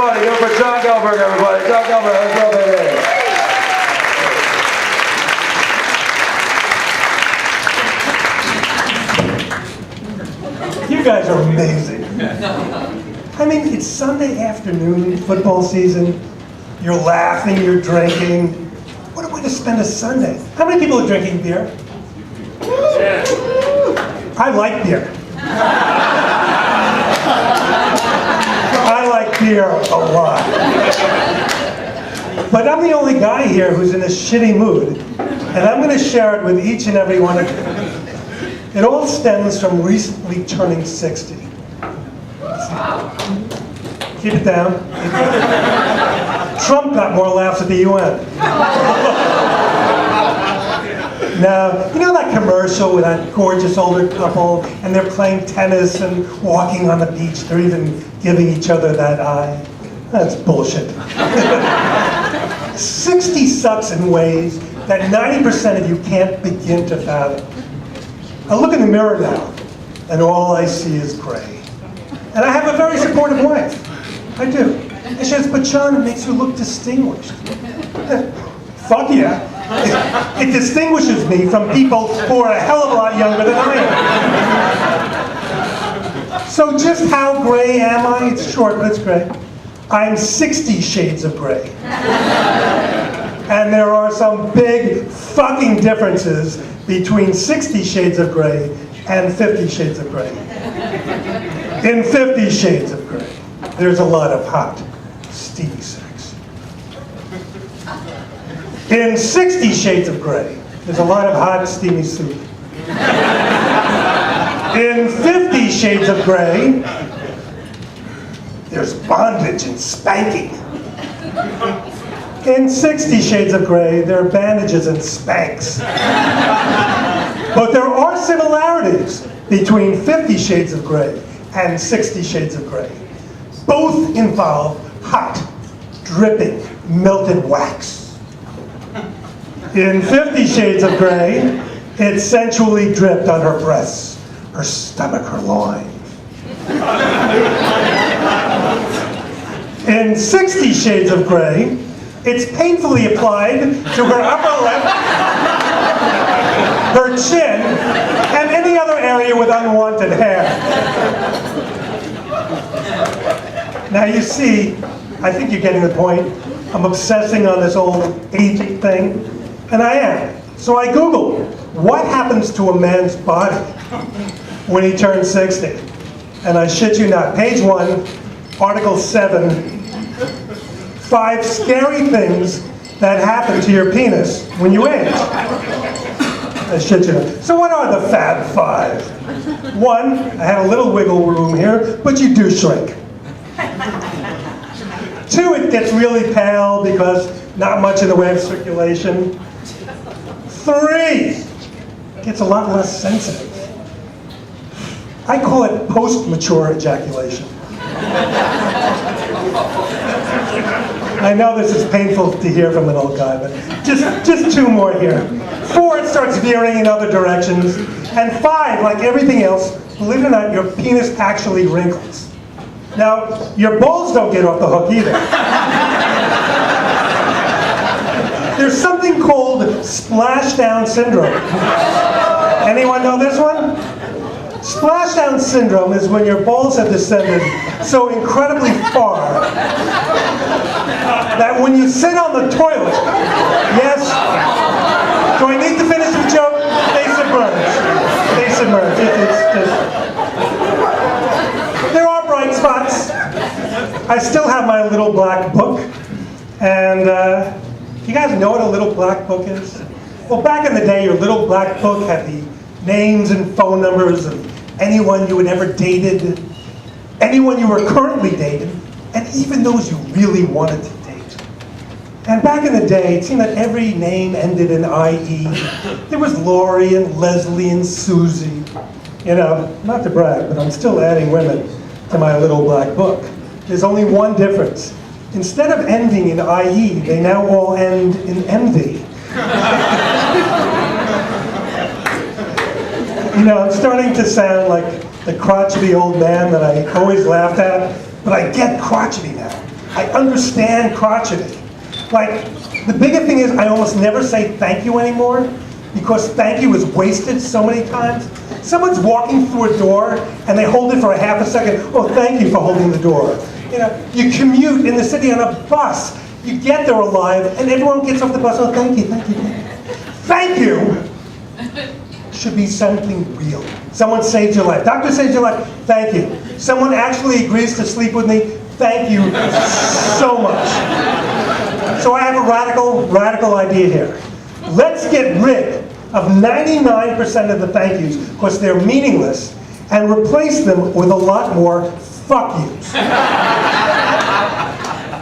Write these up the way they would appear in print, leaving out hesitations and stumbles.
everybody. Give it for Jon Gelberg, everybody. Jon Gelberg, let's go, baby. You guys are amazing. I mean, it's Sunday afternoon, football season. You're laughing, you're drinking. What a way to spend a Sunday. How many people are drinking beer? I like beer. I like beer a lot. But I'm the only guy here who's in a shitty mood, and I'm going to share it with each and every one of you. It all stems from recently turning 60. Keep it down. Trump got more laughs at the UN. Now, you know that commercial with that gorgeous older couple, and they're playing tennis and walking on the beach, they're even giving each other that eye? That's bullshit. 60 sucks in ways that 90% of you can't begin to fathom. I look in the mirror now, and all I see is gray. And I have a very supportive wife. I do. And she says, but Jon, it makes you look distinguished. Fuck yeah. It distinguishes me from people who are a hell of a lot younger than I am. So just how gray am I? It's short, but it's gray. I'm 60 shades of gray. And there are some big fucking differences between 60 shades of gray and 50 shades of gray. In 50 shades of gray, there's a lot of hot, steamy sex. In 60 shades of gray, there's a lot of hot, steamy soup. In 50 shades of gray, there's bondage and spanking. In 60 shades of gray, there are bandages and spanks. But there are similarities between 50 shades of gray and 60 shades of gray. Both involve hot, dripping, melted wax. In 50 shades of gray, it sensually dripped on her breasts, her stomach, her loins. In 60 shades of gray, it's painfully applied to her upper lip, her chin, and any other area with unwanted hair. Now you see, I think you're getting the point. I'm obsessing on this old aging thing, and I am. So I Googled, what happens to a man's body when he turns 60? And I shit you not, page 1, article 7, 5 scary things that happen to your penis when you age. I shit you not. So what are the Fab 5? 1, I had a little wiggle room here, but you do shrink. 2, it gets really pale because not much in the way of circulation. 3, it gets a lot less sensitive. I call it post-mature ejaculation. I know this is painful to hear from an old guy, but just 2 more here. 4, it starts veering in other directions. And 5, like everything else, believe it or not, your penis actually wrinkles. Now, your balls don't get off the hook either. There's something called splashdown syndrome. Anyone know this one? Splashdown syndrome is when your balls have descended so incredibly far that when you sit on the toilet, yes, do I need to finish the joke? They submerge. They submerge. There are bright spots. I still have my little black book, and you guys know what a little black book is? Well, back in the day, your little black book had the names and phone numbers of anyone you had ever dated, anyone you were currently dating, and even those you really wanted to date. And back in the day, it seemed that every name ended in IE. There was Lori and Leslie and Susie. You know, not to brag, but I'm still adding women to my little black book. There's only one difference. Instead of ending in IE, they now all end in MD. You know, I'm starting to sound like the crotchety old man that I always laughed at, but I get crotchety now. I understand crotchety. Like, the bigger thing is I almost never say thank you anymore because thank you is wasted so many times. Someone's walking through a door and they hold it for a half a second. Oh, thank you for holding the door. You know, you commute in the city on a bus. You get there alive and everyone gets off the bus. Oh, thank you, thank you, thank you. Thank you should be something real. Someone saved your life. Doctor saved your life. Thank you. Someone actually agrees to sleep with me. Thank you so much. So I have a radical idea here. Let's get rid of 99% of the thank yous because they're meaningless and replace them with a lot more fuck yous.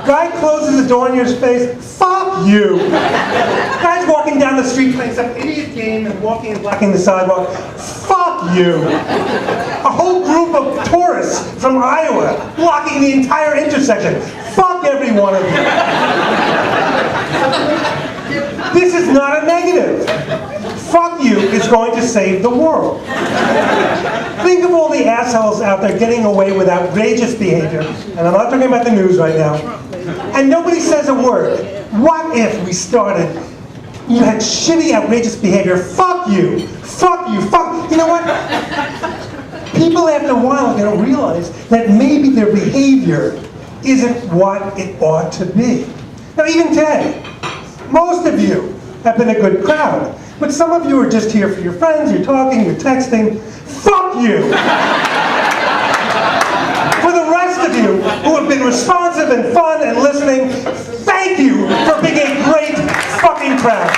Guy closes the door in your face, fuck you. Guy's walking down the street playing some idiot game and walking and blocking the sidewalk, fuck you. A whole group of tourists from Iowa blocking the entire intersection, fuck every one of you. This is not a negative. Fuck you is going to save the world. Think of all the assholes out there getting away with outrageous behavior, and I'm not talking about the news right now, and nobody says a word. What if we started, you had shitty, outrageous behavior, fuck you, fuck you, fuck, you know what? People after a while are going to realize that maybe their behavior isn't what it ought to be. Now even today, most of you have been a good crowd, but some of you are just here for your friends, you're talking, you're texting. Fuck you! For the rest of you who have been responsive and fun and listening, thank you for being a great fucking crowd.